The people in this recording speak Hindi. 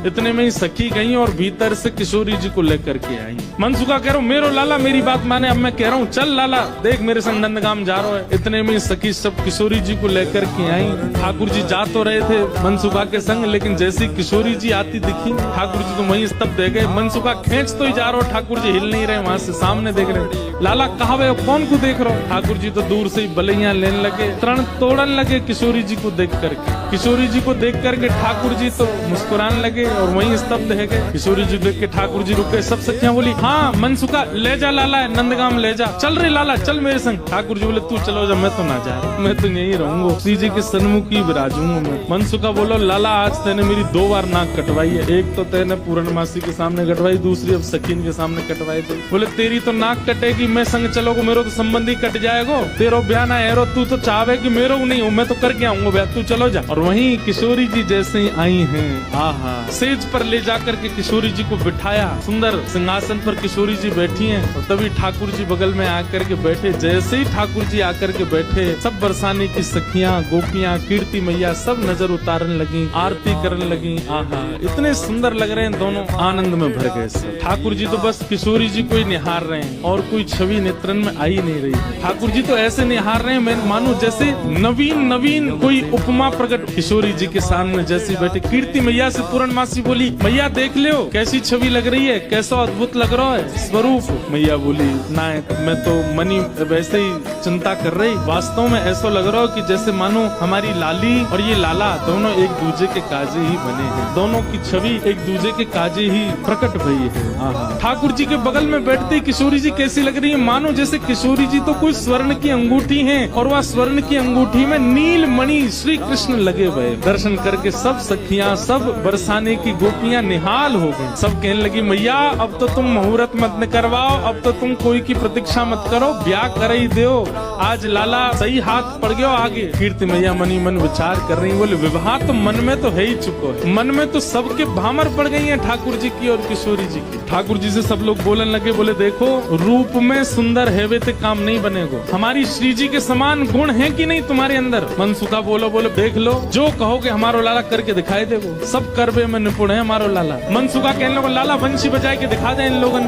इतने में ही सखी गई और भीतर से किशोरी जी को लेकर के आई। मनसुखा कह रहा हूँ मेरो लाला मेरी बात माने, अब मैं कह रहा हूँ चल लाला देख मेरे संग नंदगाम जा रहा है। इतने में ही सखी सब किशोरी जी को लेकर के आई। ठाकुर जी जा तो रहे थे मनसुखा के संग, लेकिन जैसी किशोरी जी आती दिखी ठाकुर जी तो वहीं स्तब्ध रह गए। मनसुखा खींच तो ही जा रहा हो, ठाकुर जी हिल नहीं रहे, वहां से सामने देख रहे। लाला कहा वे कौन को देख रहे हो? ठाकुर जी तो दूर से ही बलैया लेने लगे, तरण तोड़न लगे किशोरी जी को देख करके। किशोरी जी को देख करके ठाकुर जी तो मुस्कुराने लगे और वहीं स्तब्ध रह गए। किशोरी जी देख के ठाकुर जी रुक गए। सब सखियां बोली हाँ मनसुखा ले जा लाला नंदगाम ले जा, चल रे लाला चल मेरे संग। ठाकुर जी बोले तू चलो जा, मैं तो ना जा रहा, मैं तो यहीं रहूंगा, श्री जी के सन्मुख ही विराजूंगा मैं। मनसुखा बोलो लाला आज तेने मेरी 2 बार नाक कटवाई है, एक तो तेने पूर्णमासी के सामने कटवाई, दूसरी अब सखीन के सामने कटवाई थी। बोले तेरी तो नाक कटेगी, मैं संग चलोगे मेरो तो संबंधी कट जाएगा, तेरो ब्याह ना है, तू तो चाहे कि मेरो नहीं हो, मैं तो करके आऊंगा ब्याह, तू चलो जा। और वहीं किशोरी जी जैसे ही आई हैं, आहा सेज पर ले जाकर के किशोरी जी को बिठाया, सुंदर सिंहासन पर किशोरी जी बैठी हैं। और तभी ठाकुर जी बगल में आकर के बैठे। जैसे ही ठाकुर जी आकर के बैठे, सब बरसाने की सखियां गोपियां कीर्ति मैया सब नजर उतारने लगी, आरती करने लगी। आहा इतने सुंदर लग रहे हैं दोनों, आनंद में भर गए सब। ठाकुर जी तो बस किशोरी जी को ही निहार रहे हैं और कोई छवि नेत्रन में आई नहीं रही है। ठाकुर जी तो ऐसे निहार रहे हैं मैं मानो जैसे नवीन नवीन कोई उपमा प्रकट किशोरी जी के सामने जैसी बैठे। कीर्ति मैया से पूर्णमासी बोली मैया देख लो कैसी छवि लग रही है, कैसा अद्भुत लग रहा है स्वरूप। मैया बोली नायक मैं तो मनी वैसे ही चिंता कर रही, वास्तव में ऐसा लग रहा हो कि जैसे मानो हमारी लाली और ये लाला दोनों एक दूजे के काजे ही बने हैं, दोनों की छवि एक दूजे के काजे ही प्रकट भई है। ठाकुर जी के बगल में बैठती किशोरी जी कैसी लग रही है, मानो जैसे किशोरी जी तो कोई स्वर्ण की अंगूठी है और वह स्वर्ण की अंगूठी में नील मणि श्री कृष्ण लगे हुए। दर्शन करके सब सखियां सब बरसाने की गोपियां निहाल हो गई। सब कहने लगी मैया अब तो तुम मुहूर्त मत करवाओ, अब तो तुम कोई की प्रतीक्षा मत करो, ब्याह कर ही दो, आज लाला सही हाथ पड़ गयो आगे। कीर्ति मैया मनी मन विचार कर रही, बोले विवाह तो मन में तो है ही चुको है, मन में तो सबके भामर पड़ गई है ठाकुर जी की और किशोरी जी की। ठाकुर जी से सब लोग बोलने लगे, बोले देखो रूप में सुंदर है वे ते काम नहीं बनेगो, हमारी श्री जी के समान गुण है कि नहीं तुम्हारे अंदर। मनसुखा बोलो देख लो जो कहोगे हमारो लाला करके दिखाई देगो, सब करबे में निपुण है हमारो लाला। मनसुखा कहने लगा लाला बंशी बजाए के दिखा दे इन लोगों